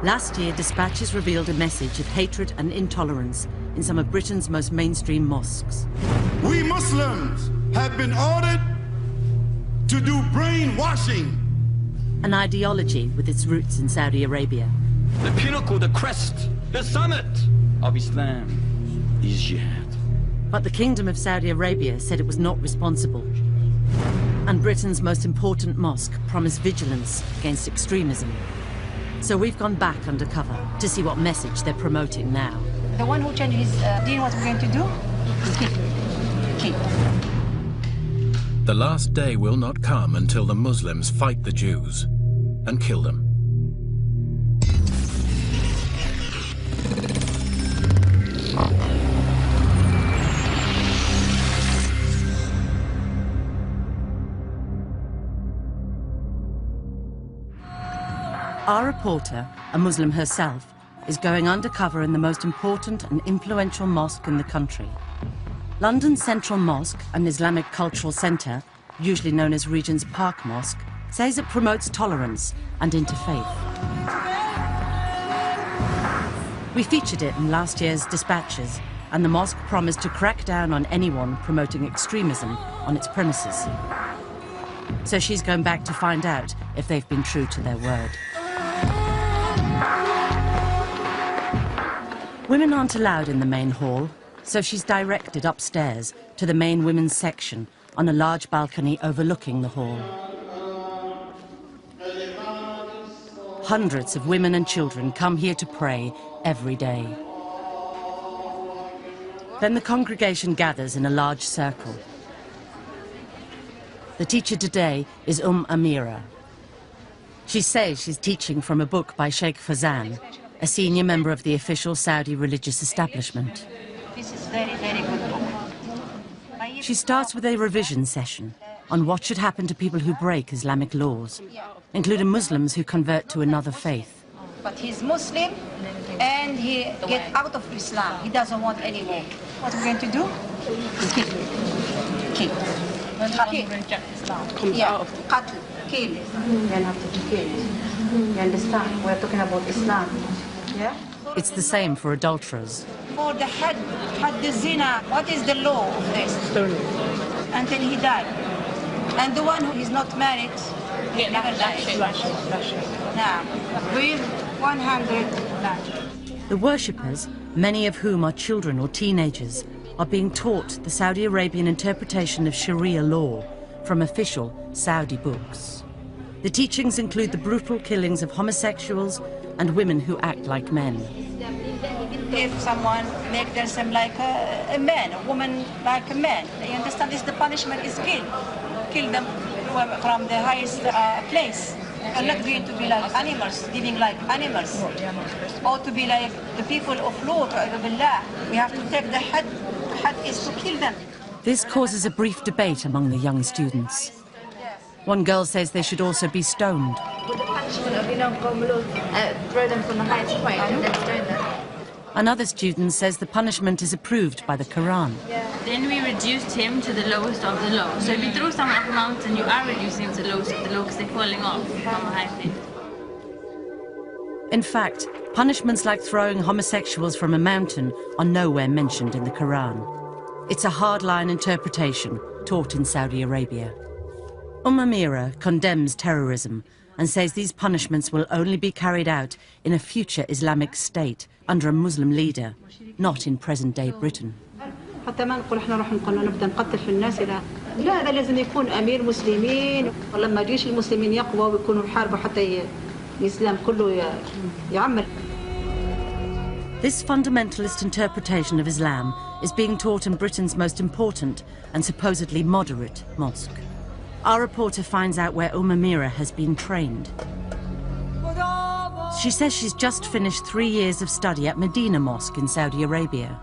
Last year, dispatches revealed a message of hatred and intolerance in some of Britain's most mainstream mosques. We Muslims have been ordered to do brainwashing. An ideology with its roots in Saudi Arabia. The pinnacle, the crest, the summit of Islam is jihad. But the Kingdom of Saudi Arabia said it was not responsible. And Britain's most important mosque promised vigilance against extremism. So we've gone back undercover to see what message they're promoting now. The one who changed his deen, what we're going to do is kill. The last day will not come until the Muslims fight the Jews and kill them. Our reporter, a Muslim herself, is going undercover in the most important and influential mosque in the country. London's Central Mosque, an Islamic cultural centre, usually known as Regent's Park Mosque, says it promotes tolerance and interfaith. We featured it in last year's dispatches, and the mosque promised to crack down on anyone promoting extremism on its premises. So she's going back to find out if they've been true to their word. Women aren't allowed in the main hall, so she's directed upstairs to the main women's section on a large balcony overlooking the hall. Hundreds of women and children come here to pray every day. Then the congregation gathers in a large circle. The teacher today is Amira. She says she's teaching from a book by Sheikh Fazan, a senior member of the official Saudi religious establishment. This is very, very good book. She starts with a revision session on what should happen to people who break Islamic laws, including Muslims who convert to another faith. But he's Muslim and he gets out of Islam. He doesn't want any more. What we're going to do? Kill. Comes out. Kill. You have to kill. You understand? We're talking about Islam. Yeah? It's the same for adulterers. For the had the zina, what is the law of this? Until he died. And the one who is not married, he never dies. Now, with 100 The worshippers, many of whom are children or teenagers, are being taught the Saudi Arabian interpretation of Sharia law from official Saudi books. The teachings include the brutal killings of homosexuals and women who act like men. If someone make themselves like a man, a woman like a man, you understand this, the punishment is kill. Kill them from the highest place. We're not going to be like animals, living like animals, or to be like the people of Lut. We have to take the had is to kill them. This causes a brief debate among the young students. One girl says they should also be stoned. With the punishment of, throw them from the highest point and then stone them. Another student says the punishment is approved by the Quran. Then we reduced him to the lowest of the low. So if you throw someone up a mountain, you are reducing him to the lowest of the low because they're falling off from a high place. In fact, punishments like throwing homosexuals from a mountain are nowhere mentioned in the Quran. It's a hardline interpretation taught in Saudi Arabia. Amira condemns terrorism and says these punishments will only be carried out in a future Islamic state under a Muslim leader, not in present-day Britain. حتى ما نقول احنا راح نبدا نقتل في الناس لا هذا لازم يكون امير مسلمين ولما جيش المسلمين يقوى ويكونوا يحاربوا حتى الاسلام كله يعمر. This fundamentalist interpretation of Islam is being taught in Britain's most important and supposedly moderate mosque. Our reporter finds out where Amira has been trained. She says she's just finished 3 years of study at Medina Mosque in Saudi Arabia.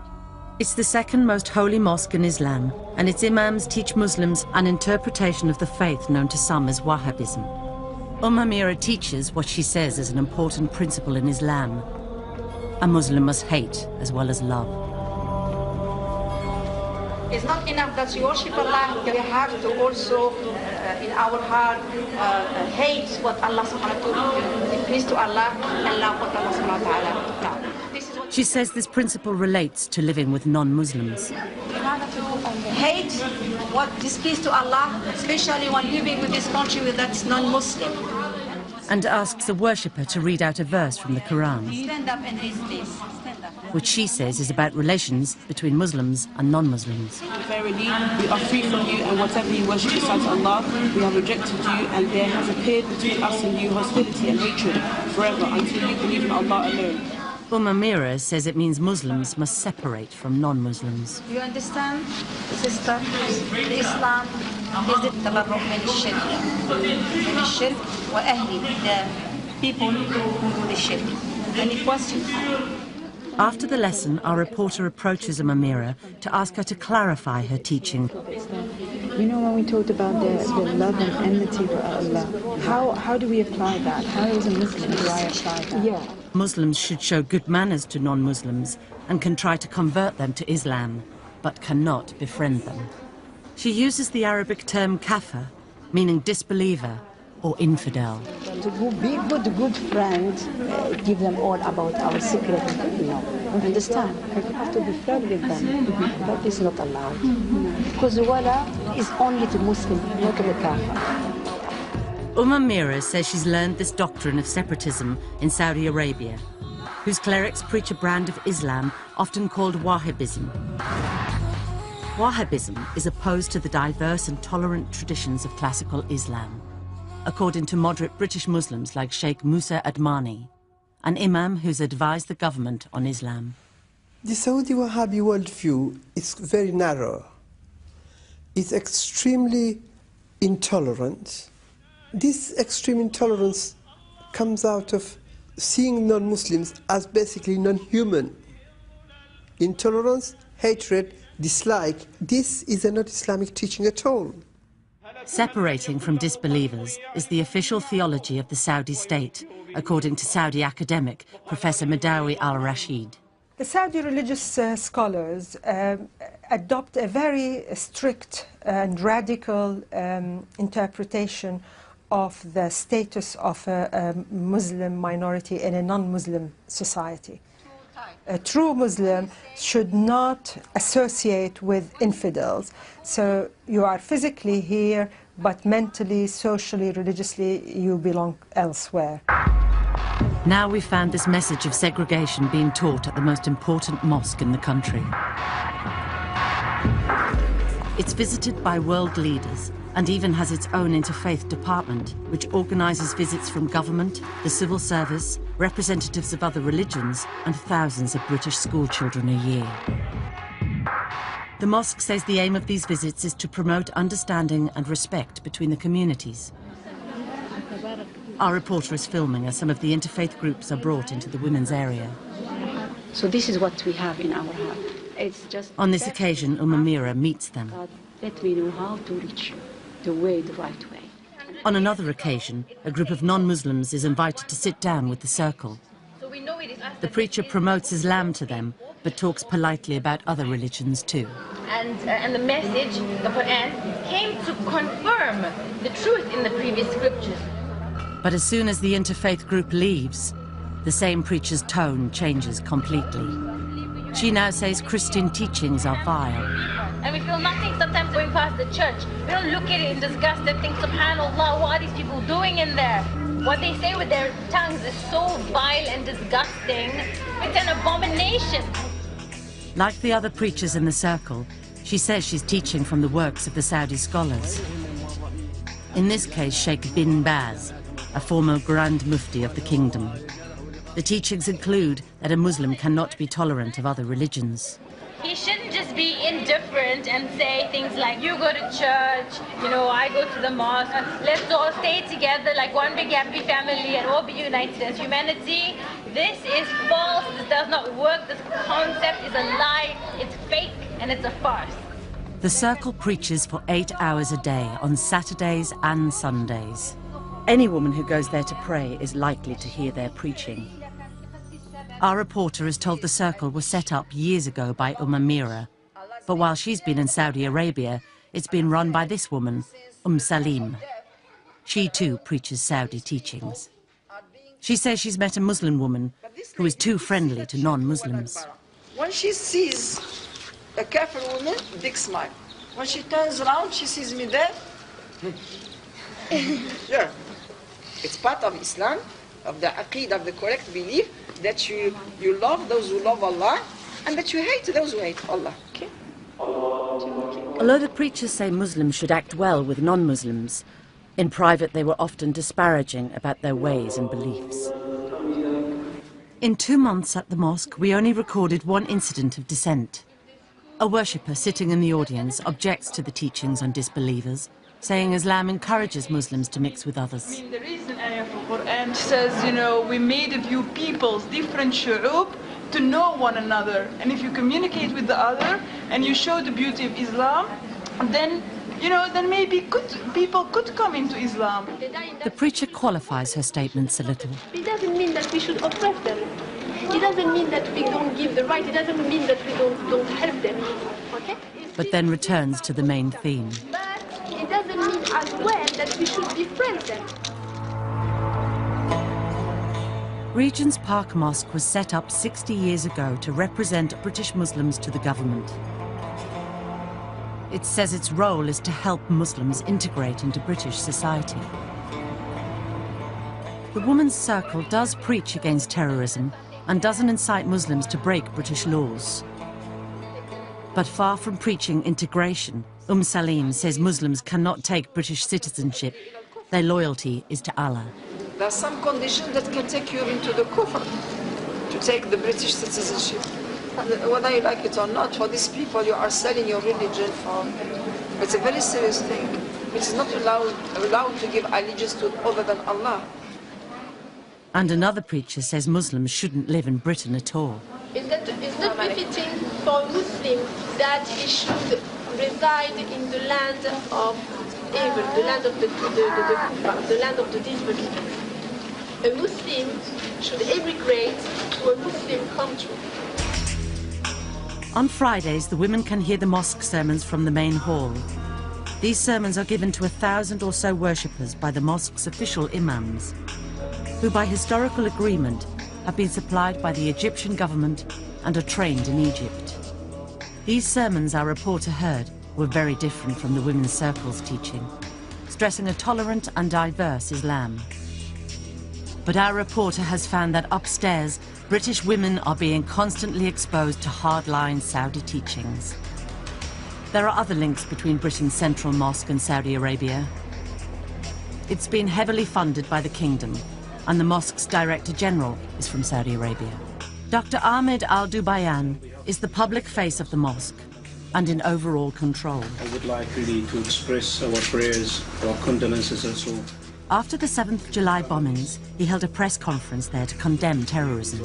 It's the second most holy mosque in Islam, and its imams teach Muslims an interpretation of the faith known to some as Wahhabism. Amira teaches what she says is an important principle in Islam. A Muslim must hate as well as love. It's not enough that you worship Allah, we have to also, in our heart, hate what Allah subhanahu wa ta'ala displeased to Allah, Allah subhanahu wa ta'ala. She says this principle relates to living with non-Muslims. Hate what displeased to Allah, especially when living with this country that's non-Muslim. And asks a worshipper to read out a verse from the Quran, Stand up and hate, please. Stand up. which she says is about relations between Muslims and non-Muslims. Verily, we are free from you, and whatever you worship besides Allah, we have rejected you, and there has appeared between us and you hostility and hatred forever until you believe in Allah alone. Amira says it means Muslims must separate from non-Muslims. You understand, sister? Islam is the tabarruq min al-shirk wa ahli, the people who do the shirk. Any questions? After the lesson, our reporter approaches Amira to ask her to clarify her teaching. You know, when we talked about the love and enmity for Allah, how do we apply that? How as a Muslim do I apply that? Yeah. Muslims should show good manners to non-Muslims and can try to convert them to Islam, but cannot befriend them. She uses the Arabic term kafir, meaning disbeliever or infidel. To be good friend, give them all about our secret, understand? You have to be friend with them, but it's not allowed. Because the wala is only to Muslim, not to the kafir. Amira says she's learned this doctrine of separatism in Saudi Arabia, whose clerics preach a brand of Islam often called Wahhabism. Wahhabism is opposed to the diverse and tolerant traditions of classical Islam, according to moderate British Muslims like Sheikh Musa Admani, an imam who's advised the government on Islam. The Saudi Wahhabi worldview is very narrow. It's extremely intolerant. This extreme intolerance comes out of seeing non-Muslims as basically non-human. Intolerance, hatred, dislike, this is not Islamic teaching at all. Separating from disbelievers is the official theology of the Saudi state, according to Saudi academic Professor Madawi al-Rashid. The Saudi religious scholars adopt a very strict and radical interpretation of the status of a Muslim minority in a non-Muslim society. A true Muslim should not associate with infidels. So you are physically here, but mentally, socially, religiously, you belong elsewhere. Now we found this message of segregation being taught at the most important mosque in the country. It's visited by world leaders and even has its own interfaith department, which organises visits from government, the civil service, representatives of other religions, and thousands of British school children a year. The mosque says the aim of these visits is to promote understanding and respect between the communities. Our reporter is filming as some of the interfaith groups are brought into the women's area. So this is what we have in our heart. It's just on this occasion, Amira meets them. God, let me know how to reach you the right way. On another occasion, a group of non-Muslims is invited to sit down with the circle. The preacher promotes Islam to them, but talks politely about other religions too. And the message, the Quran, came to confirm the truth in the previous scriptures. But as soon as the interfaith group leaves, the same preacher's tone changes completely. She now says Christian teachings are vile. And we feel nothing sometimes going past the church. We don't look at it in disgust and think, subhanAllah, what are these people doing in there? What they say with their tongues is so vile and disgusting. It's an abomination. Like the other preachers in the circle, she says she's teaching from the works of the Saudi scholars. In this case, Sheikh bin Baz, a former Grand Mufti of the kingdom. The teachings include that a Muslim cannot be tolerant of other religions. He shouldn't just be indifferent and say things like, you go to church, I go to the mosque, let's all stay together like one big happy family and all be united as humanity. This is false, this does not work, this concept is a lie, it's fake, and it's a farce. The circle preaches for 8 hours a day on Saturdays and Sundays. Any woman who goes there to pray is likely to hear their preaching. Our reporter is told the circle was set up years ago by Amira, but while she's been in Saudi Arabia, it's been run by this woman, Salim. She too preaches Saudi teachings. She says she's met a Muslim woman who is too friendly to non-Muslims. When she sees a kafir woman, big smile. When she turns around, she sees me there. Yeah. It's part of Islam, of the aqeedah, of the correct belief, that you love those who love Allah, and that you hate those who hate Allah. Okay? Although the preachers say Muslims should act well with non-Muslims, in private they were often disparaging about their ways and beliefs. In 2 months at the mosque, we only recorded one incident of dissent. A worshipper sitting in the audience objects to the teachings on disbelievers, saying Islam encourages Muslims to mix with others. There is an ayah of the Quran says, you know, we made of you peoples, different shu'ub, to know one another. And if you communicate with the other and you show the beauty of Islam, then, you know, then maybe people could come into Islam. The preacher qualifies her statements a little. It doesn't mean that we should oppress them. It doesn't mean that we don't give the right. It doesn't mean that we don't help them. Okay? But then returns to the main theme. But it doesn't mean as well that we should befriend them. Regent's Park Mosque was set up 60 years ago to represent British Muslims to the government. It says its role is to help Muslims integrate into British society. The Women's Circle does preach against terrorism and doesn't incite Muslims to break British laws. But far from preaching integration, Salim says Muslims cannot take British citizenship. Their loyalty is to Allah. There are some conditions that can take you into the kufr, to take the British citizenship. Whether you like it or not, for these people you are selling your religion for. It's a very serious thing. It is not allowed to give allegiance to other than Allah. And another preacher says Muslims shouldn't live in Britain at all. It's not befitting for a Muslim that he should reside in the land of evil, the land of the kuffar, the land of the disbelievers. A Muslim should emigrate to a Muslim country. On Fridays, the women can hear the mosque sermons from the main hall. These sermons are given to 1,000 or so worshippers by the mosque's official imams, who by historical agreement have been supplied by the Egyptian government and are trained in Egypt. These sermons, our reporter heard, were very different from the Women's Circle's teaching, stressing a tolerant and diverse Islam. But our reporter has found that upstairs, British women are being constantly exposed to hardline Saudi teachings. There are other links between Britain's Central Mosque and Saudi Arabia. It's been heavily funded by the kingdom, and the mosque's Director General is from Saudi Arabia. Dr. Ahmed Al-Dubayan is the public face of the mosque and in overall control. I would like really to express our prayers, our condolences also. After the 7th July bombings, he held a press conference there to condemn terrorism.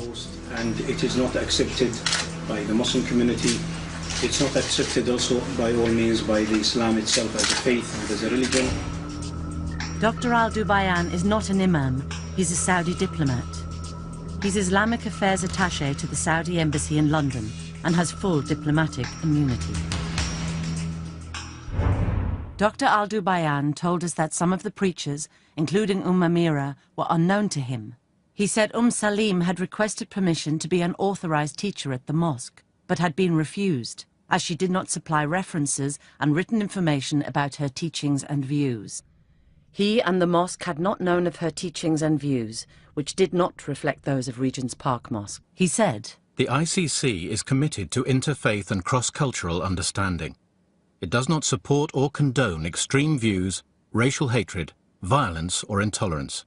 And it is not accepted by the Muslim community. It's not accepted also by all means by the Islam itself as a faith and as a religion. Dr. Al-Dubayan is not an imam, he's a Saudi diplomat. He's Islamic Affairs Attaché to the Saudi Embassy in London and has full diplomatic immunity. Dr. Al-Dubayan told us that some of the preachers, including Amira, were unknown to him. He said Salim had requested permission to be an authorized teacher at the mosque, but had been refused, as she did not supply references and written information about her teachings and views. He and the mosque had not known of her teachings and views, which did not reflect those of Regent's Park Mosque. He said, "The ICC is committed to interfaith and cross-cultural understanding. It does not support or condone extreme views, racial hatred, violence or intolerance."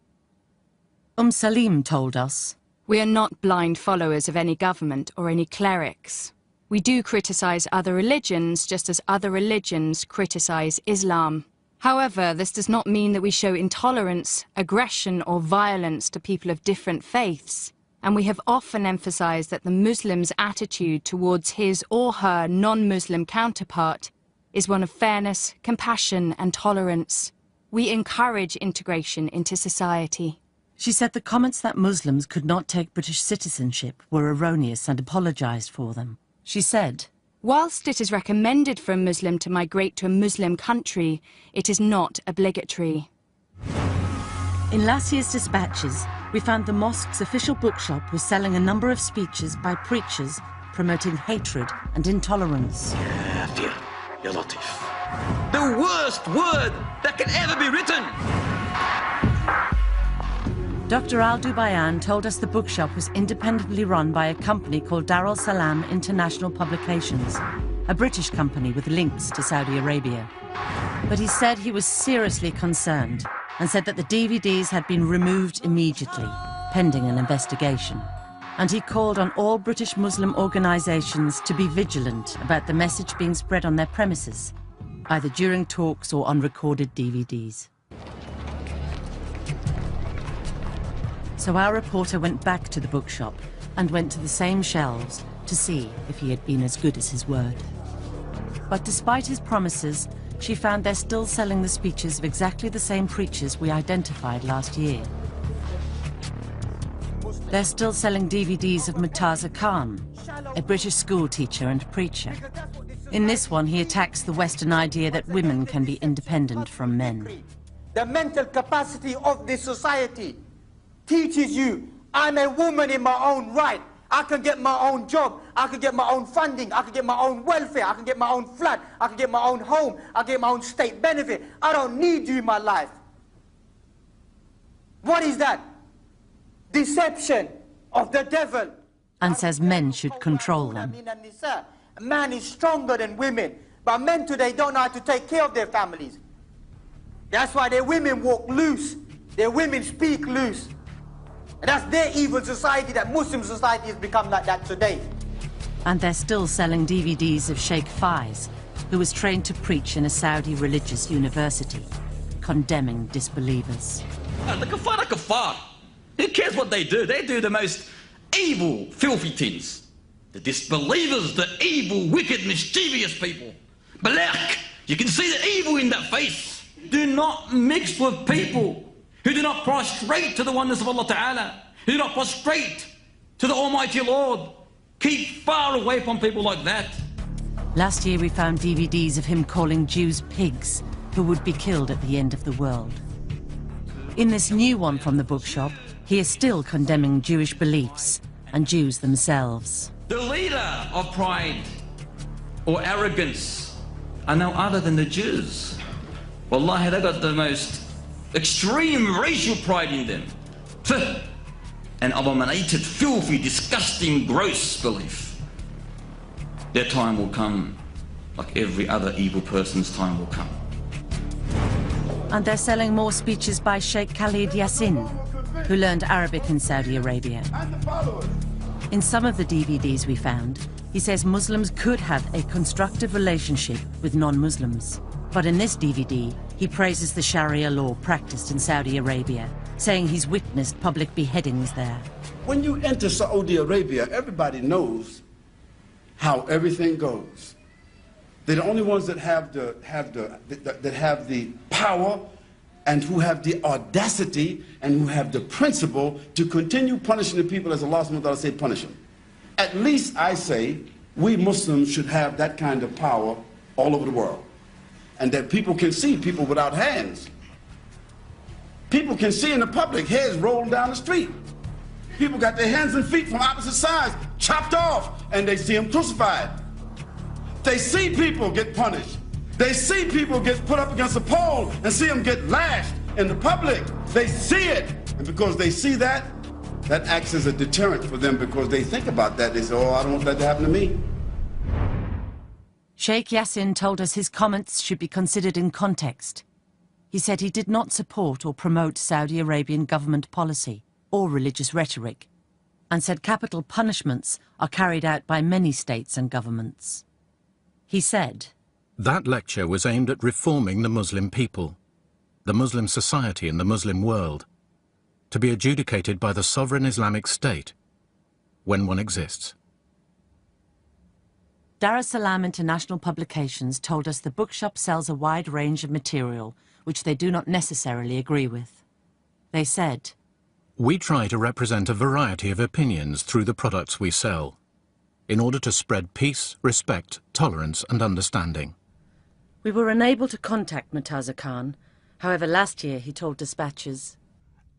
Salim told us, "We are not blind followers of any government or any clerics. We do criticize other religions just as other religions criticize Islam. However, this does not mean that we show intolerance, aggression or violence to people of different faiths. And we have often emphasized that the Muslim's attitude towards his or her non-Muslim counterpart is one of fairness, compassion and tolerance. We encourage integration into society." She said the comments that Muslims could not take British citizenship were erroneous and apologized for them. She said, "Whilst it is recommended for a Muslim to migrate to a Muslim country, it is not obligatory." In last year's dispatches, we found the mosque's official bookshop was selling a number of speeches by preachers promoting hatred and intolerance. كافر يا لطيف. The worst word that can ever be written. Dr. Al-Dubayan told us the bookshop was independently run by a company called Dar al-Salam International Publications, a British company with links to Saudi Arabia. But he said he was seriously concerned and said that the DVDs had been removed immediately, pending an investigation. And he called on all British Muslim organisations to be vigilant about the message being spread on their premises, either during talks or on recorded DVDs. So our reporter went back to the bookshop and went to the same shelves to see if he had been as good as his word. But despite his promises, she found they're still selling the speeches of exactly the same preachers we identified last year. They're still selling DVDs of Murtaza Khan, a British school teacher and preacher. In this one, he attacks the Western idea that women can be independent from men. The mental capacity of this society teaches you, I'm a woman in my own right. I can get my own job. I can get my own funding. I can get my own welfare. I can get my own flat. I can get my own home. I can get my own state benefit. I don't need you in my life. What is that? Deception of the devil. And says men should control them. A man is stronger than women, but men today don't know how to take care of their families. That's why their women walk loose. Their women speak loose. And that's their evil society, that Muslim society has become like that today. And they're still selling DVDs of Sheikh Faiz, who was trained to preach in a Saudi religious university, condemning disbelievers. The kafar are kafar. Who cares what they do? They do the most evil, filthy things. The disbelievers, the evil, wicked, mischievous people. Black, you can see the evil in that face. Do not mix with people who do not prostrate to the oneness of Allah Ta'ala, who do not prostrate to the Almighty Lord. Keep far away from people like that. Last year we found DVDs of him calling Jews pigs who would be killed at the end of the world. In this new one from the bookshop, he is still condemning Jewish beliefs and Jews themselves. The leader of pride or arrogance are no other than the Jews. Wallahi, they got the most extreme racial pride in them. An abominated, filthy, disgusting, gross belief. Their time will come, like every other evil person's time will come. And they're selling more speeches by Sheikh Khalid Yassin, who learned Arabic in Saudi Arabia. In some of the DVDs we found, he says Muslims could have a constructive relationship with non-Muslims. But in this DVD, he praises the Sharia law practiced in Saudi Arabia, saying he's witnessed public beheadings there. When you enter Saudi Arabia, everybody knows how everything goes. They're the only ones that have the power and who have the audacity and who have the principle to continue punishing the people as Allah subhanahu wa ta'ala say punish them. At least I say we Muslims should have that kind of power all over the world. And that people can see people without hands. People can see in the public heads rolled down the street. People got their hands and feet from opposite sides chopped off and they see them crucified. They see people get punished. They see people get put up against a pole and see them get lashed in the public. They see it. And because they see that, that acts as a deterrent for them because they think about that. They say, oh, I don't want that to happen to me. Sheikh Yassin told us his comments should be considered in context. He said he did not support or promote Saudi Arabian government policy or religious rhetoric, and said capital punishments are carried out by many states and governments. He said, that lecture was aimed at reforming the Muslim people, the Muslim society and the Muslim world, to be adjudicated by the sovereign Islamic State, when one exists. Dar es-Salaam International Publications told us the bookshop sells a wide range of material which they do not necessarily agree with. They said, we try to represent a variety of opinions through the products we sell, in order to spread peace, respect, tolerance and understanding. We were unable to contact Murtaza Khan. However, last year he told dispatchers,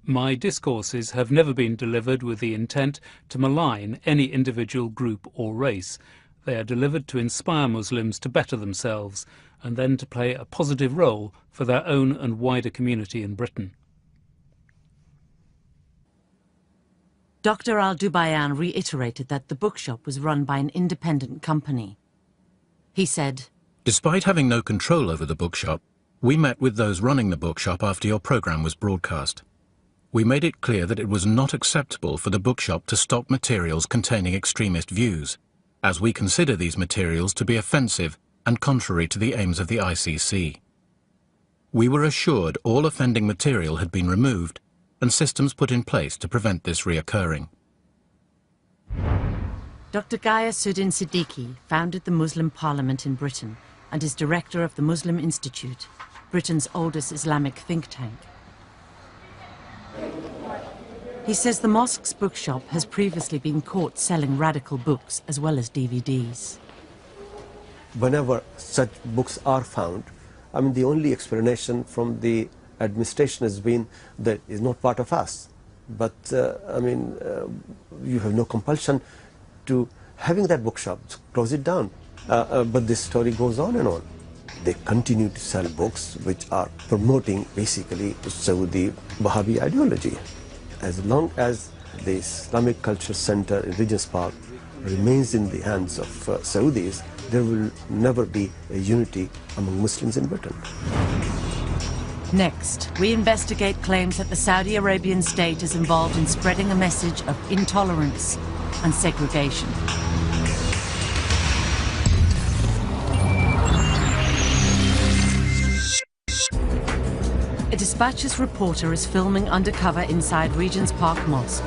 My discourses have never been delivered with the intent to malign any individual group or race. They are delivered to inspire Muslims to better themselves and then to play a positive role for their own and wider community in Britain. Dr. Al-Dubayan reiterated that the bookshop was run by an independent company. He said, "Despite having no control over the bookshop, we met with those running the bookshop after your program was broadcast. We made it clear that it was not acceptable for the bookshop to stock materials containing extremist views, as we consider these materials to be offensive and contrary to the aims of the ICC. We were assured all offending material had been removed and systems put in place to prevent this reoccurring." Dr. Ghayasuddin Siddiqui founded the Muslim Parliament in Britain and is director of the Muslim Institute, Britain's oldest Islamic think tank. He says the mosque's bookshop has previously been caught selling radical books as well as DVDs. Whenever such books are found, I mean, the only explanation from the administration has been that it's not part of us. But, you have no compulsion to having that bookshop, close it down. But this story goes on and on. They continue to sell books which are promoting basically Saudi Wahhabi ideology. As long as the Islamic Culture Center in Regent's Park remains in the hands of Saudis, there will never be a unity among Muslims in Britain. Next, we investigate claims that the Saudi Arabian state is involved in spreading a message of intolerance and segregation. A Dispatches reporter is filming undercover inside Regent's Park Mosque.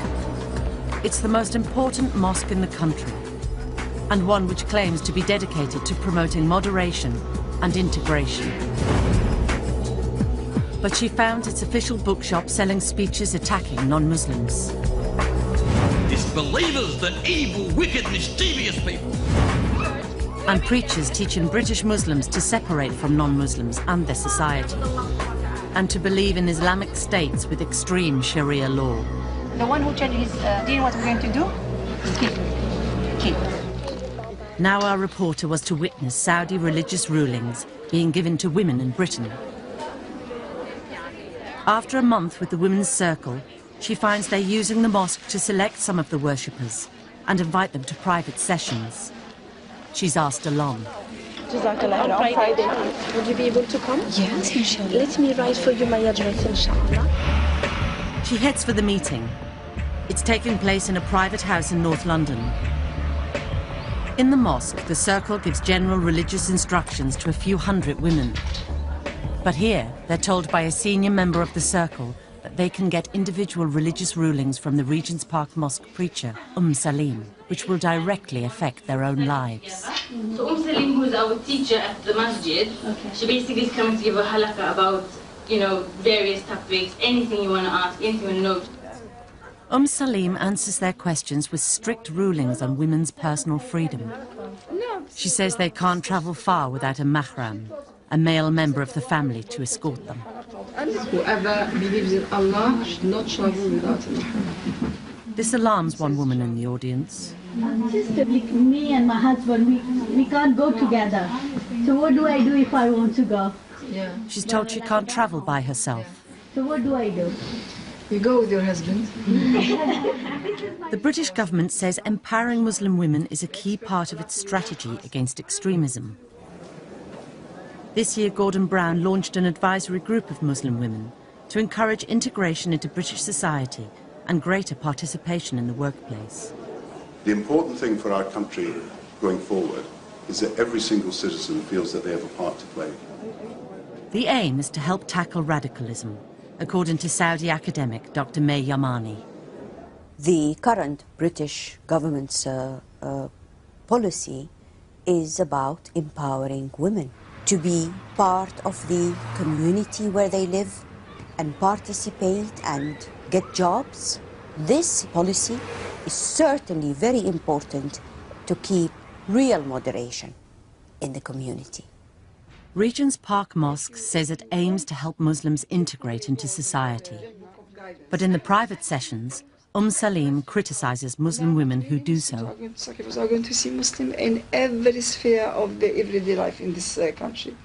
It's the most important mosque in the country, and one which claims to be dedicated to promoting moderation and integration. But she found its official bookshop selling speeches attacking non-Muslims. Disbelievers, the evil, wicked, mischievous people. And preachers teaching British Muslims to separate from non-Muslims and their society, and to believe in Islamic states with extreme Sharia law. The one who changed his deen, what we're going to do is keep. Now our reporter was to witness Saudi religious rulings being given to women in Britain. After a month with the Women's Circle, she finds they're using the mosque to select some of the worshippers and invite them to private sessions. She's asked along. Jazakallah on Friday. Would you be able to come? Yes, inshallah. Let me write for you my address, inshallah. She heads for the meeting. It's taking place in a private house in North London. In the mosque, the circle gives general religious instructions to a few hundred women. But here, they're told by a senior member of the circle that they can get individual religious rulings from the Regent's Park Mosque preacher, Salim, which will directly affect their own lives. So Salim, who's our teacher at the masjid, she basically is coming to give a halakha about, various topics, anything you want to ask, anything you want to know. Salim answers their questions with strict rulings on women's personal freedom. She says they can't travel far without a mahram, a male member of the family, to escort them. Whoever believes in Allah should not travel without a mahram. This alarms one woman in the audience. Sister, me and my husband, we can't go together. So what do I do if I want to go? Yeah. She's told she can't travel by herself. So what do I do? You go with your husband. The British government says empowering Muslim women is a key part of its strategy against extremism. This year, Gordon Brown launched an advisory group of Muslim women to encourage integration into British society and greater participation in the workplace. The important thing for our country going forward is that every single citizen feels that they have a part to play. The aim is to help tackle radicalism, according to Saudi academic Dr. May Yamani. The current British government's policy is about empowering women to be part of the community where they live and participate and get jobs. This policy is certainly very important to keep real moderation in the community. Regent's Park Mosque says it aims to help Muslims integrate into society. But in the private sessions, Salim criticizes Muslim women who do so. Sacrifice are going to see Muslims in every sphere of the everyday life in this country.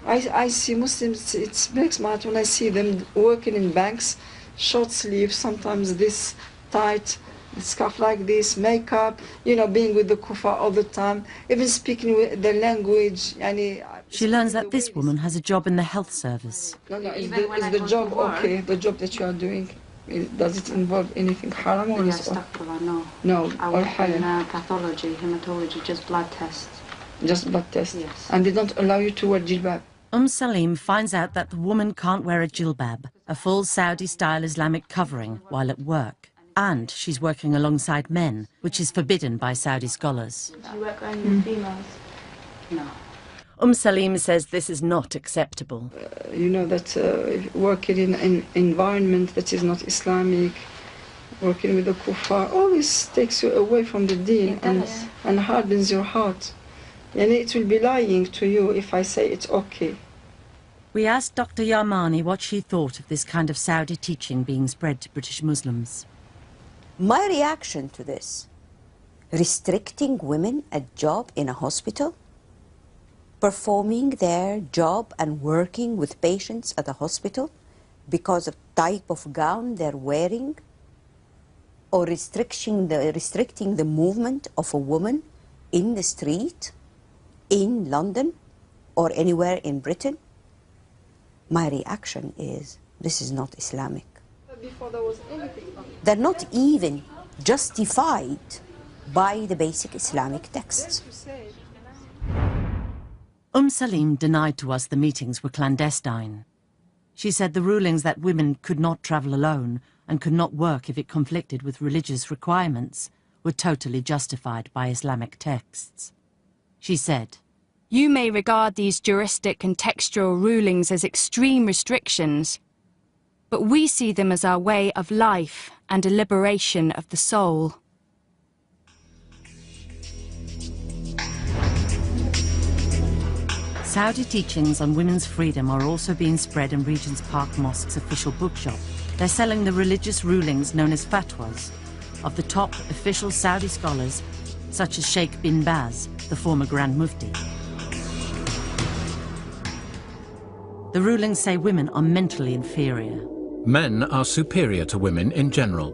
I see Muslims, it breaks my heart when I see them working in banks, short sleeves, sometimes this tight, scarf like this, makeup, you know, being with the kufa all the time, even speaking their language. She learns that this woman has a job in the health service. No, is the job okay, the job that you are doing? Does it involve anything haram or is No. No, I or work halal? in pathology, hematology, just blood tests. Just blood tests? Yes. And they don't allow you to wear jilbab? Salim finds out that the woman can't wear a jilbab, a full Saudi-style Islamic covering, while at work. And she's working alongside men, which is forbidden by Saudi scholars. Do you work only with females? No. Salim says this is not acceptable. You know that working in an environment that is not Islamic, working with the kuffar, always takes you away from the deen and hardens your heart. And it will be lying to you if I say it's okay. We asked Dr. Yarmani what she thought of this kind of Saudi teaching being spread to British Muslims. My reaction to this, restricting women a job in a hospital, performing their job and working with patients at a hospital because of type of gown they're wearing, or restricting the movement of a woman in the street, in London, or anywhere in Britain, my reaction is, this is not Islamic. Before there was anything. They're not even justified by the basic Islamic texts. Salim denied to us the meetings were clandestine. She said the rulings that women could not travel alone and could not work if it conflicted with religious requirements were totally justified by Islamic texts. She said, "You may regard these juristic and textual rulings as extreme restrictions, but we see them as our way of life and a liberation of the soul." Saudi teachings on women's freedom are also being spread in Regent's Park Mosque's official bookshop. They're selling the religious rulings known as fatwas of the top official Saudi scholars, such as Sheikh bin Baz, the former Grand Mufti. The rulings say women are mentally inferior. Men are superior to women in general.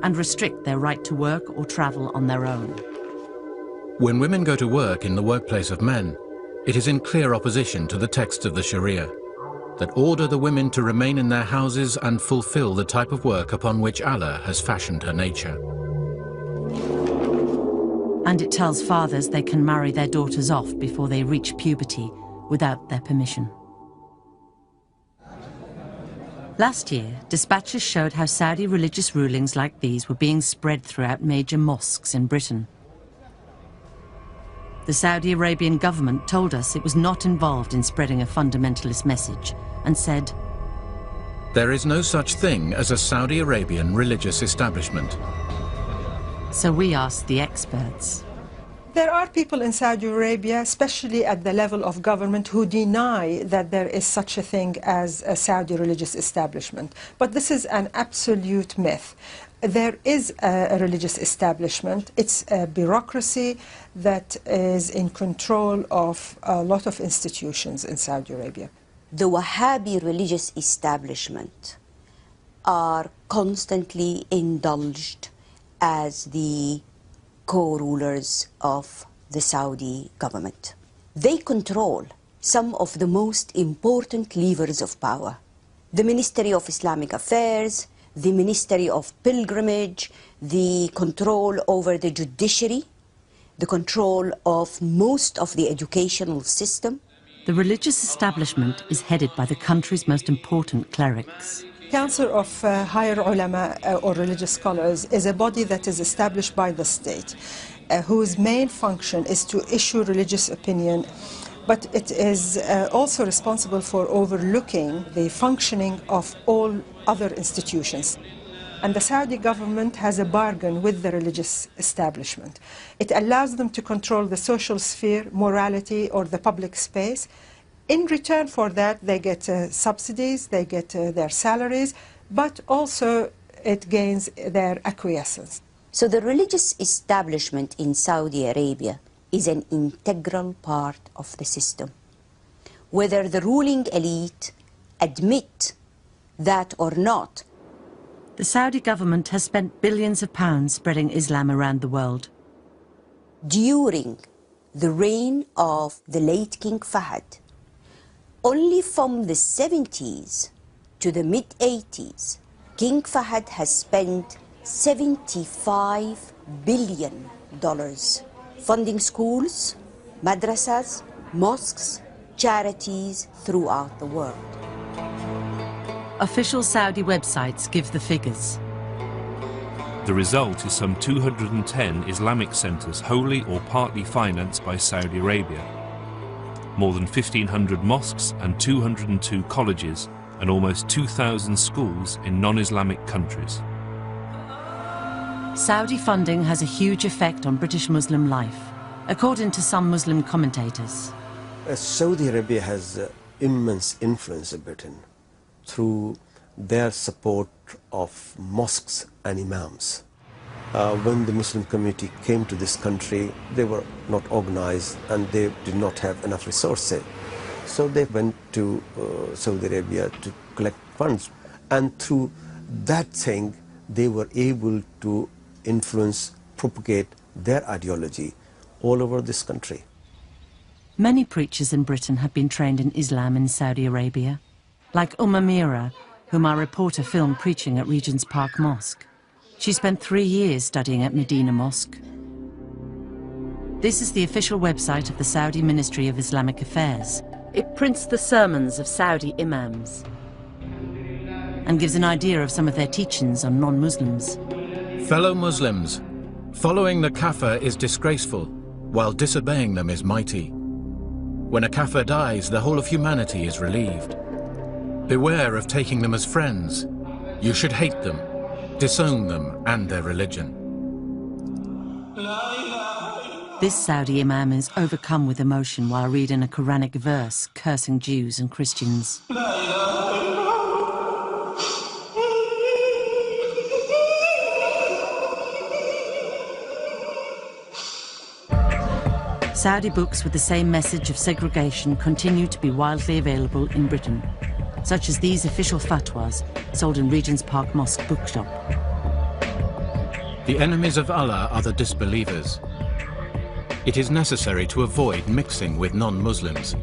And restrict their right to work or travel on their own. When women go to work in the workplace of men, it is in clear opposition to the texts of the Sharia that order the women to remain in their houses and fulfill the type of work upon which Allah has fashioned her nature. And it tells fathers they can marry their daughters off before they reach puberty without their permission. Last year, dispatches showed how Saudi religious rulings like these were being spread throughout major mosques in Britain. The Saudi Arabian government told us it was not involved in spreading a fundamentalist message and said, "There is no such thing as a Saudi Arabian religious establishment." So we asked the experts. There are people in Saudi Arabia, especially at the level of government, who deny that there is such a thing as a Saudi religious establishment. But this is an absolute myth. There is a religious establishment. It's a bureaucracy that is in control of a lot of institutions in Saudi Arabia. The Wahhabi religious establishment are constantly indulged as the co-rulers of the Saudi government. They control some of the most important levers of power. The Ministry of Islamic Affairs, the Ministry of Pilgrimage, the control over the judiciary, the control of most of the educational system. The religious establishment is headed by the country's most important clerics. Council of Higher Ulama or religious scholars is a body that is established by the state, whose main function is to issue religious opinion, but it is also responsible for overlooking the functioning of all other institutions. And the Saudi government has a bargain with the religious establishment. It allows them to control the social sphere, morality, or the public space. In return for that, they get subsidies, they get their salaries, but also it gains their acquiescence. So the religious establishment in Saudi Arabia is an integral part of the system. Whether the ruling elite admit that or not. The Saudi government has spent billions of pounds spreading Islam around the world. During the reign of the late King Fahd, only from the 70s to the mid-80s, King Fahd has spent $75 billion funding schools, madrasas, mosques, charities throughout the world. Official Saudi websites give the figures. The result is some 210 Islamic centres wholly or partly financed by Saudi Arabia, more than 1,500 mosques and 202 colleges, and almost 2,000 schools in non-Islamic countries. Saudi funding has a huge effect on British Muslim life, according to some Muslim commentators. Saudi Arabia has immense influence in Britain through their support of mosques and imams. When the Muslim community came to this country, they were not organized and they did not have enough resources. So they went to Saudi Arabia to collect funds. And through that thing, they were able to influence, propagate their ideology all over this country. Many preachers in Britain have been trained in Islam in Saudi Arabia, like Amira, whom our reporter filmed preaching at Regent's Park Mosque. She spent 3 years studying at Medina Mosque. This is the official website of the Saudi Ministry of Islamic Affairs. It prints the sermons of Saudi imams and gives an idea of some of their teachings on non-Muslims. Fellow Muslims, following the kafir is disgraceful, while disobeying them is mighty. When a kafir dies, the whole of humanity is relieved. Beware of taking them as friends. You should hate them, disown them and their religion. This Saudi imam is overcome with emotion while reading a Quranic verse cursing Jews and Christians. Saudi books with the same message of segregation continue to be widely available in Britain, such as these official fatwas sold in Regent's Park Mosque bookshop. The enemies of Allah are the disbelievers. It is necessary to avoid mixing with non-Muslims,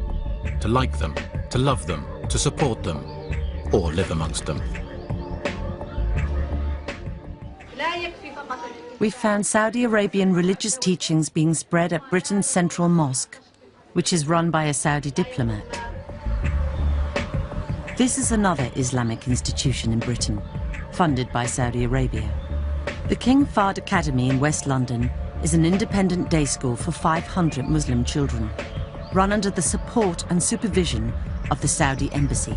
to like them, to love them, to support them, or live amongst them. We found Saudi Arabian religious teachings being spread at Britain's Central Mosque, which is run by a Saudi diplomat. This is another Islamic institution in Britain, funded by Saudi Arabia. The King Fahd Academy in West London is an independent day school for 500 Muslim children, run under the support and supervision of the Saudi Embassy.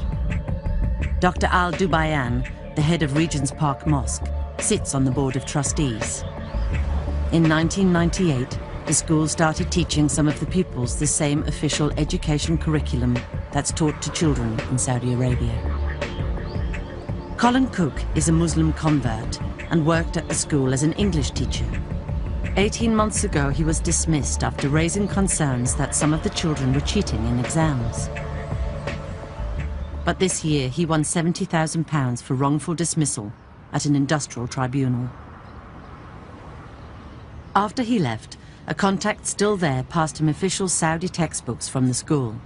Dr. Al Dubayan, the head of Regent's Park Mosque, sits on the board of trustees. In 1998, the school started teaching some of the pupils the same official education curriculum that's taught to children in Saudi Arabia. Colin Cook is a Muslim convert and worked at the school as an English teacher. 18 months ago, he was dismissed after raising concerns that some of the children were cheating in exams. But this year, he won £70,000 for wrongful dismissal at an industrial tribunal. After he left, a contact still there passed him official Saudi textbooks from the school.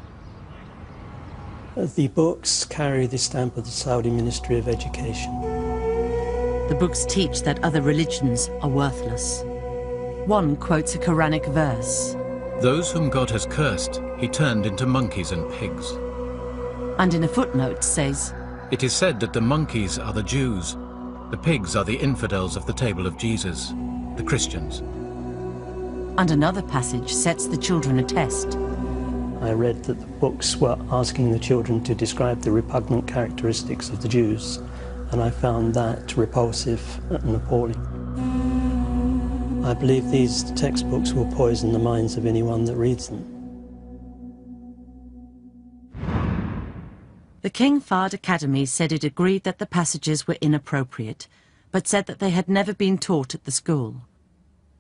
The books carry the stamp of the Saudi Ministry of Education. The books teach that other religions are worthless. One quotes a Quranic verse. Those whom God has cursed, he turned into monkeys and pigs. And in a footnote says, it is said that the monkeys are the Jews, the pigs are the infidels of the table of Jesus, the Christians. And another passage sets the children a test. I read that the books were asking the children to describe the repugnant characteristics of the Jews, and I found that repulsive and appalling. I believe these textbooks will poison the minds of anyone that reads them. The King Fahd Academy said it agreed that the passages were inappropriate, but said that they had never been taught at the school.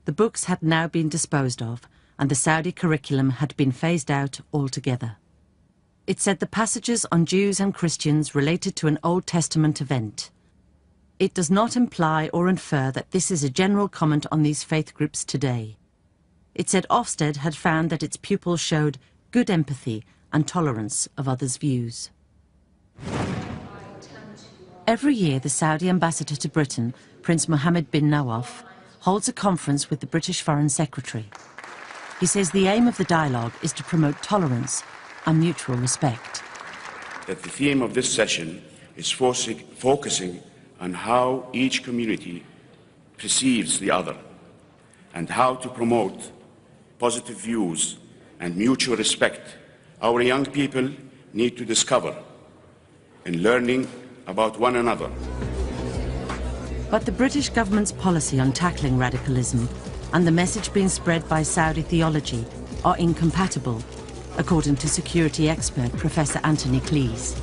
The books had now been disposed of, and the Saudi curriculum had been phased out altogether. It said the passages on Jews and Christians related to an Old Testament event. It does not imply or infer that this is a general comment on these faith groups today. It said Ofsted had found that its pupils showed good empathy and tolerance of others' views. Every year, the Saudi ambassador to Britain, Prince Mohammed bin Nawaf, holds a conference with the British Foreign Secretary. He says the aim of the dialogue is to promote tolerance and mutual respect. That the theme of this session is focusing on how each community perceives the other and how to promote positive views and mutual respect. Our young people need to discover in learning about one another. But the British government's policy on tackling radicalism and the message being spread by Saudi theology are incompatible, according to security expert Professor Anthony Cleese.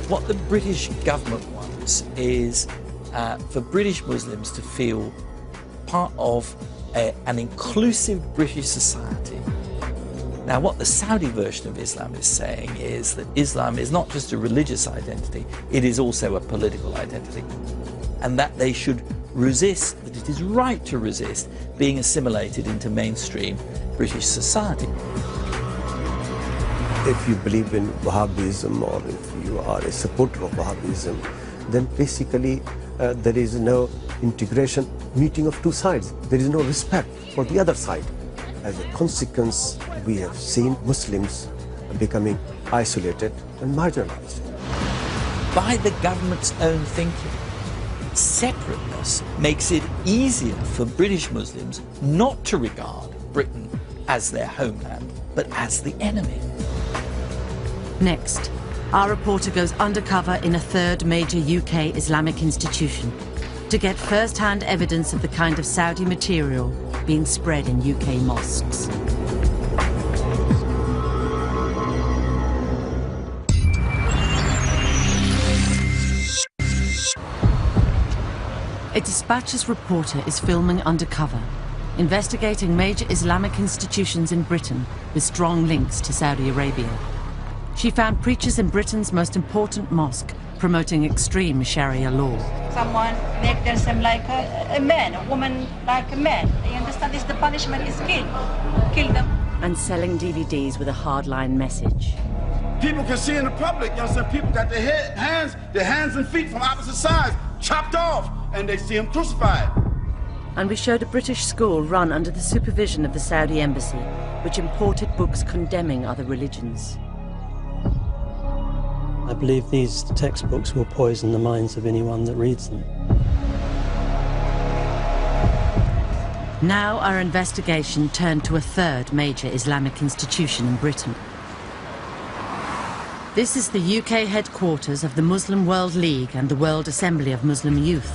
What the British government wants is for British Muslims to feel part of an inclusive British society. Now, what the Saudi version of Islam is saying is that Islam is not just a religious identity, it is also a political identity. And that they should resist, that it is right to resist being assimilated into mainstream British society. If you believe in Wahhabism or if you are a supporter of Wahhabism, then basically there is no integration, meeting of two sides. There is no respect for the other side. As a consequence, we have seen Muslims becoming isolated and marginalized. By the government's own thinking, separateness makes it easier for British Muslims not to regard Britain as their homeland, but as the enemy. Next, our reporter goes undercover in a third major UK Islamic institution to get first-hand evidence of the kind of Saudi material being spread in UK mosques. A Dispatches reporter is filming undercover, investigating major Islamic institutions in Britain with strong links to Saudi Arabia. She found preachers in Britain's most important mosque promoting extreme Sharia law. Someone make them like a man, a woman like a man. You understand? This the punishment is kill them. And selling DVDs with a hardline message. People can see in the public, you understand, people got their hands and feet from opposite sides chopped off, and they see them crucified. And we showed a British school run under the supervision of the Saudi embassy, which imported books condemning other religions. I believe these textbooks will poison the minds of anyone that reads them. Now our investigation turned to a third major Islamic institution in Britain. This is the UK headquarters of the Muslim World League and the World Assembly of Muslim Youth.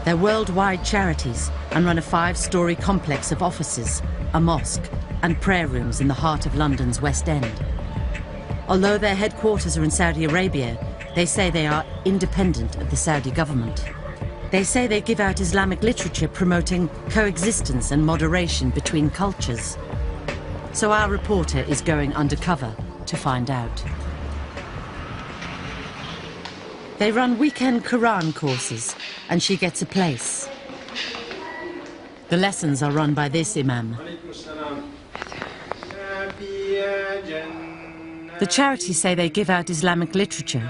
They're worldwide charities and run a 5-storey complex of offices, a mosque, and prayer rooms in the heart of London's West End. Although their headquarters are in Saudi Arabia, they say they are independent of the Saudi government. They say they give out Islamic literature promoting coexistence and moderation between cultures. So our reporter is going undercover to find out. They run weekend Quran courses, and she gets a place. The lessons are run by this imam. The charities say they give out Islamic literature.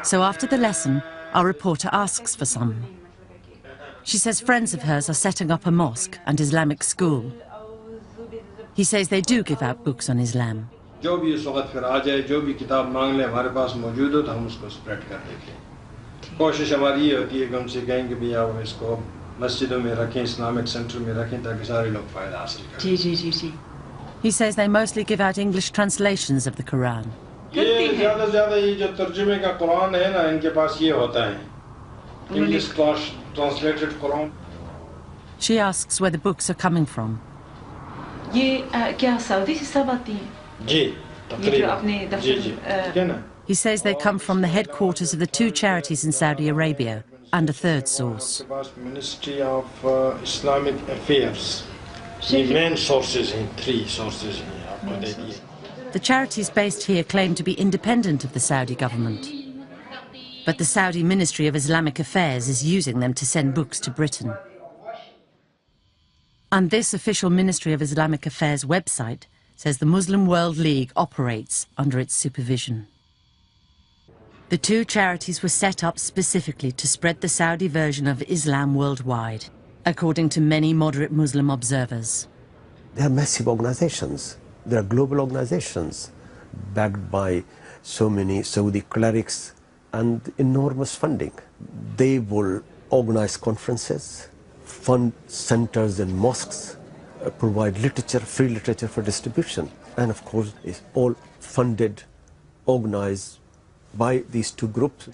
So after the lesson, our reporter asks for some. She says friends of hers are setting up a mosque and Islamic school. He says they do give out books on Islam. जो भी इस वक्त फिर आ जाए, जो भी किताब मांग ले हमारे पास मौजूद हो तो हम उसको स्प्रेड कर देते हैं। कोशिश हमारी ये होती है कि हमसे कहें कि भैया वो इसको मस्जिदों में रखें, इस्लामिक सेंटर में रखें ताकि सारे लोग फायदा हासिल करें। जी जी जी जी। He says they mostly give out English translations of the Quran. ये ज़्यादा से ज़्यादा ये जो तर्जुमे का कुरान है ना, इनके पास ये होता है, English translated Quran. She asks where the books are coming from. ये क्या सऊदी से सब आती हैं? जी, He says they come from the headquarters of the two charities in Saudi Arabia and a third source. Ministry of Islamic Affairs. The main sources in three sources. The charities based here claim to be independent of the Saudi government. But the Saudi Ministry of Islamic Affairs is using them to send books to Britain. And this official Ministry of Islamic Affairs website says the Muslim World League operates under its supervision. The two charities were set up specifically to spread the Saudi version of Islam worldwide, according to many moderate Muslim observers. They are massive organizations. They are global organizations backed by so many Saudi clerics and enormous funding. They will organize conferences, fund centers and mosques, provide literature, free literature for distribution. And of course, it's all funded, organized by these two groups.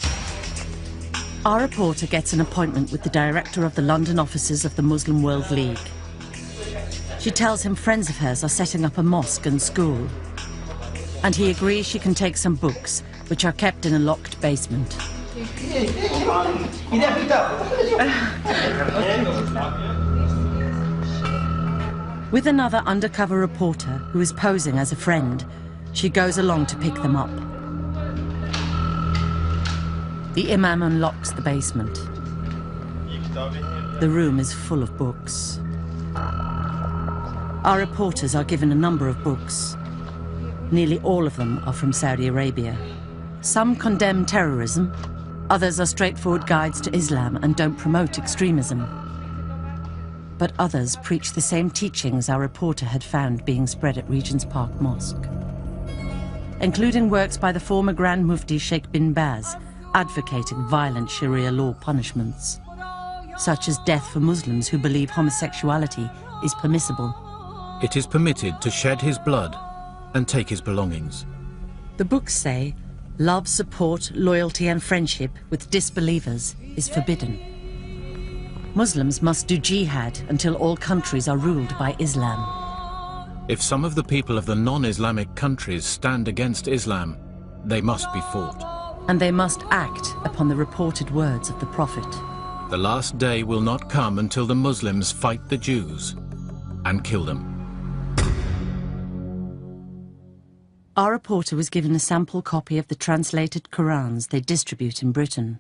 Our reporter gets an appointment with the director of the London offices of the Muslim World League. She tells him friends of hers are setting up a mosque and school. And he agrees she can take some books, which are kept in a locked basement. With another undercover reporter who is posing as a friend, she goes along to pick them up. The imam unlocks the basement. The room is full of books. Our reporters are given a number of books. Nearly all of them are from Saudi Arabia. Some condemn terrorism, others are straightforward guides to Islam and don't promote extremism. But others preach the same teachings our reporter had found being spread at Regent's Park Mosque, including works by the former Grand Mufti Sheikh bin Baz, advocating violent Sharia law punishments, such as death for Muslims who believe homosexuality is permissible. It is permitted to shed his blood and take his belongings. The books say love, support, loyalty and friendship with disbelievers is forbidden. Muslims must do jihad until all countries are ruled by Islam. If some of the people of the non-Islamic countries stand against Islam, they must be fought. And they must act upon the reported words of the Prophet. The last day will not come until the Muslims fight the Jews and kill them. Our reporter was given a sample copy of the translated Qurans they distribute in Britain.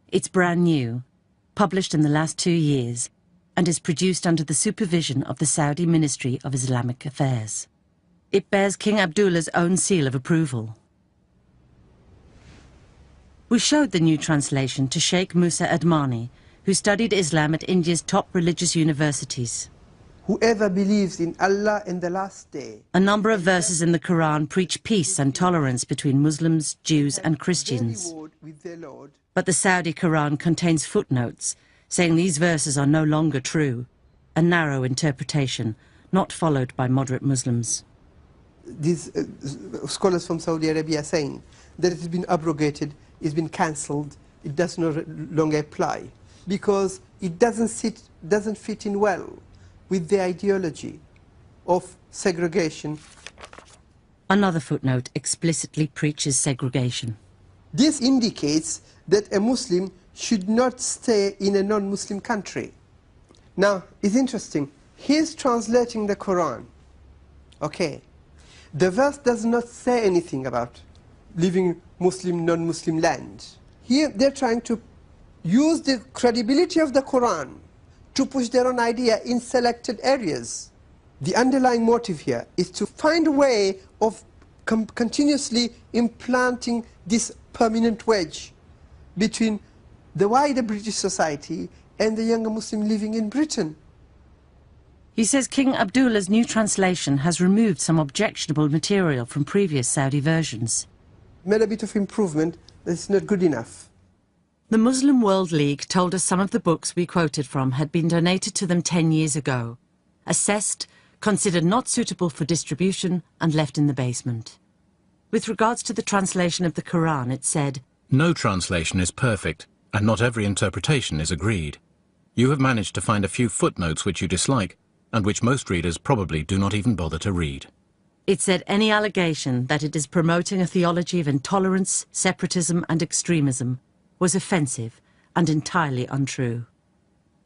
It's brand new, published in the last 2 years, and is produced under the supervision of the Saudi Ministry of Islamic Affairs. It bears King Abdullah's own seal of approval. We showed the new translation to Sheikh Musa Admani, who studied Islam at India's top religious universities. Whoever believes in Allah and the last day. A number of verses in the Quran preach peace and tolerance between Muslims, Jews and Christians. But the Saudi Quran contains footnotes saying these verses are no longer true, a narrow interpretation, not followed by moderate Muslims. These scholars from Saudi Arabia are saying that it has been abrogated, it's been cancelled, it does no longer apply, because it doesn't fit in well with the ideology of segregation. Another footnote explicitly preaches segregation. This indicates that a Muslim should not stay in a non-Muslim country. Now, it's interesting. He's translating the Quran. Okay. The verse does not say anything about living Muslim, non-Muslim land. Here, they're trying to use the credibility of the Quran to push their own idea in selected areas. The underlying motive here is to find a way of continuously implanting this permanent wedge between the wider British society and the younger Muslim living in Britain. He says King Abdullah's new translation has removed some objectionable material from previous Saudi versions. Made a bit of improvement, but it's not good enough. The Muslim World League told us some of the books we quoted from had been donated to them 10 years ago, assessed, considered not suitable for distribution, and left in the basement. With regards to the translation of the Quran, it said, "No translation is perfect, and not every interpretation is agreed. You have managed to find a few footnotes which you dislike, and which most readers probably do not even bother to read." It said any allegation that it is promoting a theology of intolerance, separatism and extremism was offensive and entirely untrue.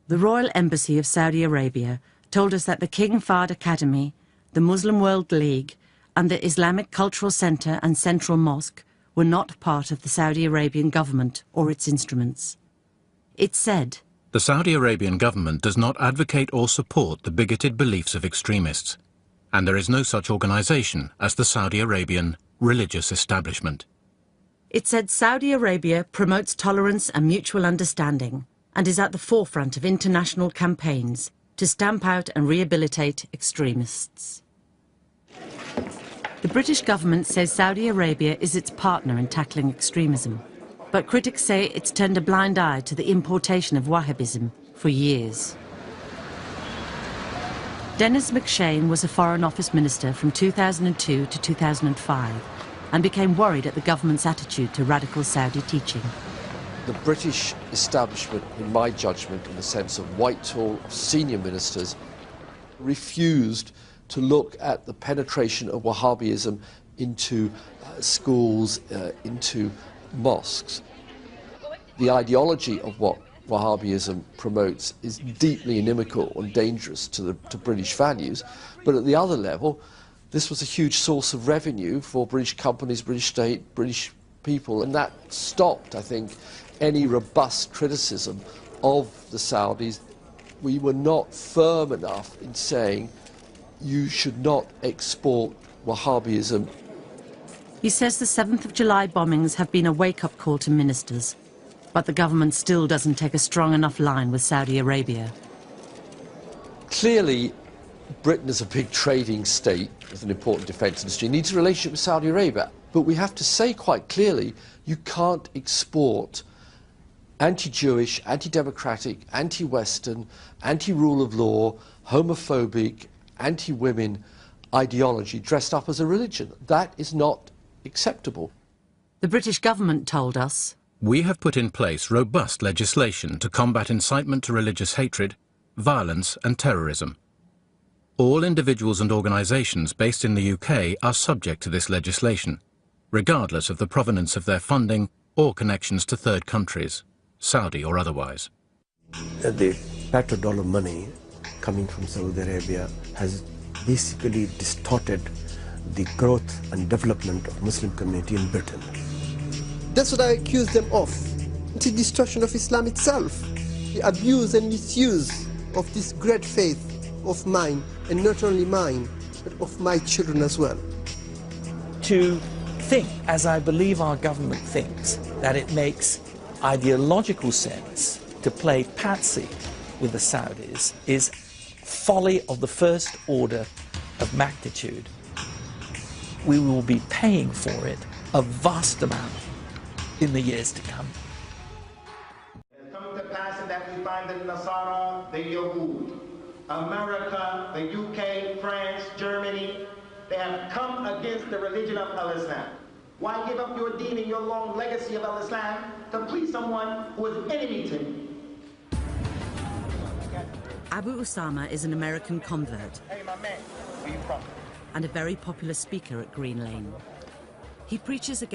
The Royal Embassy of Saudi Arabia told us that the King Fahd Academy, the Muslim World League and the Islamic Cultural Centre and Central Mosque were not part of the Saudi Arabian government or its instruments. It said, "The Saudi Arabian government does not advocate or support the bigoted beliefs of extremists, and there is no such organisation as the Saudi Arabian religious establishment." It said Saudi Arabia promotes tolerance and mutual understanding and is at the forefront of international campaigns to stamp out and rehabilitate extremists. The British government says Saudi Arabia is its partner in tackling extremism, but critics say it's turned a blind eye to the importation of Wahhabism for years. Dennis McShane was a Foreign Office Minister from 2002 to 2005 and became worried at the government's attitude to radical Saudi teaching. The British establishment, in my judgment, in the sense of Whitehall, senior ministers, refused to look at the penetration of Wahhabism into schools, into mosques. The ideology of what Wahhabism promotes is deeply inimical and dangerous to British values, but at the other level, this was a huge source of revenue for British companies, British state, British people, and that stopped, I think, any robust criticism of the Saudis. We were not firm enough in saying you should not export Wahhabism. He says the 7th of July bombings have been a wake-up call to ministers, but the government still doesn't take a strong enough line with Saudi Arabia. Clearly, Britain is a big trading state with an important defence industry, needs a relationship with Saudi Arabia, but we have to say quite clearly you can't export anti-Jewish, anti-democratic, anti-Western, anti-rule of law, homophobic, anti-women ideology dressed up as a religion. That is not acceptable. The British government told us, "We have put in place robust legislation to combat incitement to religious hatred, violence and terrorism. All individuals and organisations based in the UK are subject to this legislation, regardless of the provenance of their funding or connections to third countries, Saudi or otherwise." The petrodollar money coming from Saudi Arabia has basically distorted the growth and development of Muslim community in Britain. That's what I accuse them of. It's a distortion of Islam itself. The abuse and misuse of this great faith of mine, and not only mine, but of my children as well. To think, as I believe our government thinks, that it makes ideological sense to play patsy with the Saudis is folly of the first order of magnitude. We will be paying for it a vast amount in the years to come. It comes to pass that we find the Nasara, the Yahud, America, the UK, France, Germany, they have come against the religion of Al-Islam. Why give up your deen and your long legacy of Al-Islam to please someone who is an enemy to me? Abu Usama is an American convert and a very popular speaker at Green Lane. He preaches against